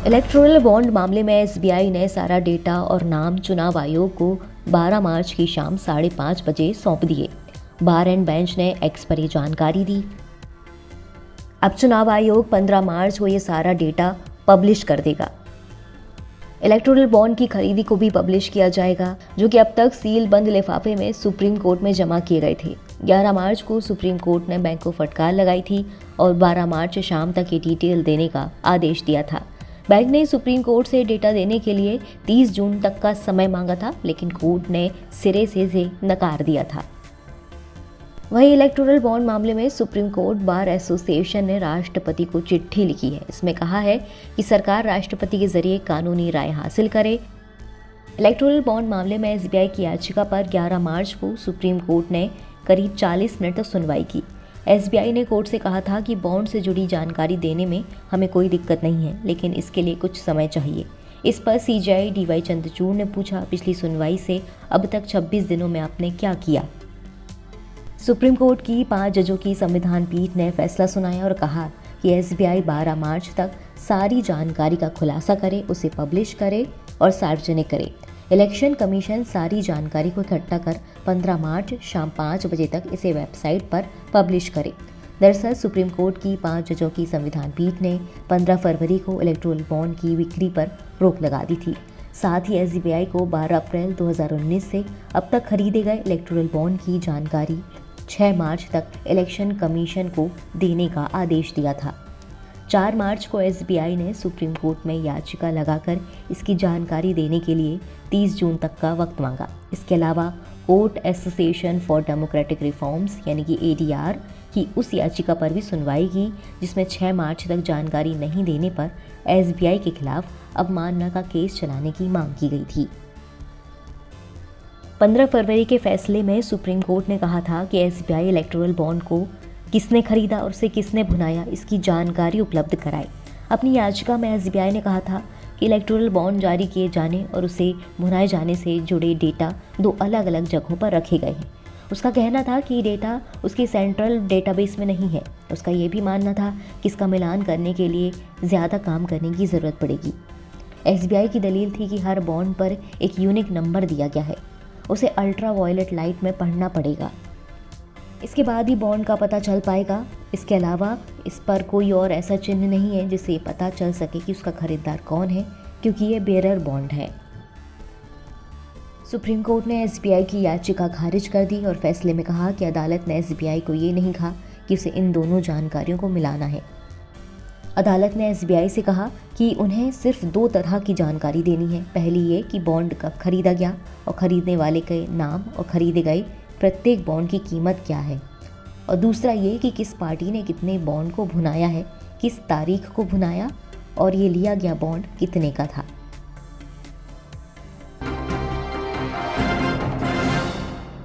Electoral bond मामले में SBI ने सारा डेटा और नाम चुनाव आयोग को 12 मार्च की शाम 5:30 बजे सौंप दिए। बार एंड बेंच ने एक्स पर ये जानकारी दी। अब चुनाव आयोग 15 मार्च को ये सारा डेटा पब्लिश कर देगा। इलेक्टोरल बॉन्ड की खरीदी को भी पब्लिश किया जाएगा, जो कि अब तक सील बंद लिफाफे में सुप्रीम कोर्ट में जमा किए गए थे। 11 मार्च को सुप्रीम कोर्ट ने बैंक को फटकार लगाई थी और 12 मार्च शाम तक ये डिटेल देने का आदेश दिया था। बैंक ने सुप्रीम कोर्ट से डेटा देने के लिए 30 जून तक का समय मांगा था, लेकिन कोर्ट ने सिरे से इसे नकार दिया था। वहीं इलेक्टोरल बॉन्ड मामले में सुप्रीम कोर्ट बार एसोसिएशन ने राष्ट्रपति को चिट्ठी लिखी है। इसमें कहा है कि सरकार राष्ट्रपति के जरिए कानूनी राय हासिल करे। इलेक्टोरल बॉन्ड मामले में एसबीआई की याचिका पर 11 मार्च को सुप्रीम कोर्ट ने करीब 40 मिनट तक सुनवाई की। एसबीआई ने कोर्ट से कहा था कि बॉन्ड से जुड़ी जानकारी देने में हमें कोई दिक्कत नहीं है, लेकिन इसके लिए कुछ समय चाहिए। इस पर सीजेआई डीवाई चंद्रचूड़ ने पूछा, पिछली सुनवाई से अब तक 26 दिनों में आपने क्या किया? सुप्रीम कोर्ट की 5 जजों की संविधान पीठ ने फैसला सुनाया और कहा कि एसबीआई 12 मार्च तक सारी जानकारी का खुलासा करे, उसे पब्लिश करे और सार्वजनिक करे। इलेक्शन कमीशन सारी जानकारी को इकट्ठा कर 15 मार्च शाम 5 बजे तक इसे वेबसाइट पर पब्लिश करे। दरअसल सुप्रीम कोर्ट की 5 जजों की संविधान पीठ ने 15 फरवरी को इलेक्टोरल बॉन्ड की बिक्री पर रोक लगा दी थी। साथ ही एसबीआई को 12 अप्रैल 2019 से अब तक खरीदे गए इलेक्टोरल बॉन्ड की जानकारी 6 मार्च तक इलेक्शन कमीशन को देने का आदेश दिया था। 4 मार्च को एसबीआई ने सुप्रीम कोर्ट में याचिका लगाकर इसकी जानकारी देने के लिए 30 जून तक का वक्त मांगा। इसके अलावा court association for democratic reforms यानी कि एडीआर की उस याचिका पर भी सुनवाई की, जिसमें 6 मार्च तक जानकारी नहीं देने पर एसबीआई के खिलाफ अवमानना का केस चलाने की मांग की गई थी। 15 फरवरी के फैसले में सुप्रीम कोर्ट ने कहा था कि एसबीआई इलेक्टोरल बॉन्ड को किसने खरीदा और उसे किसने भुनाया, इसकी जानकारी उपलब्ध कराए। अपनी याचिका में एसबीआई ने कहा था कि इलेक्टोरल बॉन्ड जारी किए जाने और उसे भुनाए जाने से जुड़े डेटा 2 अलग अलग जगहों पर रखे गए हैं। उसका कहना था कि डेटा उसकी सेंट्रल डेटाबेस में नहीं है। उसका ये भी मानना था कि इसका मिलान करने के लिए ज़्यादा काम करने की ज़रूरत पड़ेगी। एसबीआई की दलील थी कि हर बॉन्ड पर एक यूनिक नंबर दिया गया है, उसे अल्ट्रा वायलेट लाइट में पढ़ना पड़ेगा, इसके बाद ही बॉन्ड का पता चल पाएगा। इसके अलावा इस पर कोई और ऐसा चिन्ह नहीं है जिससे पता चल सके कि उसका खरीदार कौन है, क्योंकि ये बेरर बॉन्ड है। सुप्रीम कोर्ट ने एसबीआई की याचिका खारिज कर दी और फैसले में कहा कि अदालत ने एसबीआई को ये नहीं कहा कि उसे इन दोनों जानकारियों को मिलाना है। अदालत ने एसबीआई से कहा कि उन्हें सिर्फ 2 तरह की जानकारी देनी है। पहली ये कि बॉन्ड कब खरीदा गया और खरीदने वाले के नाम और खरीदे गए प्रत्येक बॉन्ड की कीमत क्या है, और दूसरा ये कि किस पार्टी ने कितने बॉन्ड को भुनाया है, किस तारीख को भुनाया और ये लिया गया बॉन्ड कितने का था।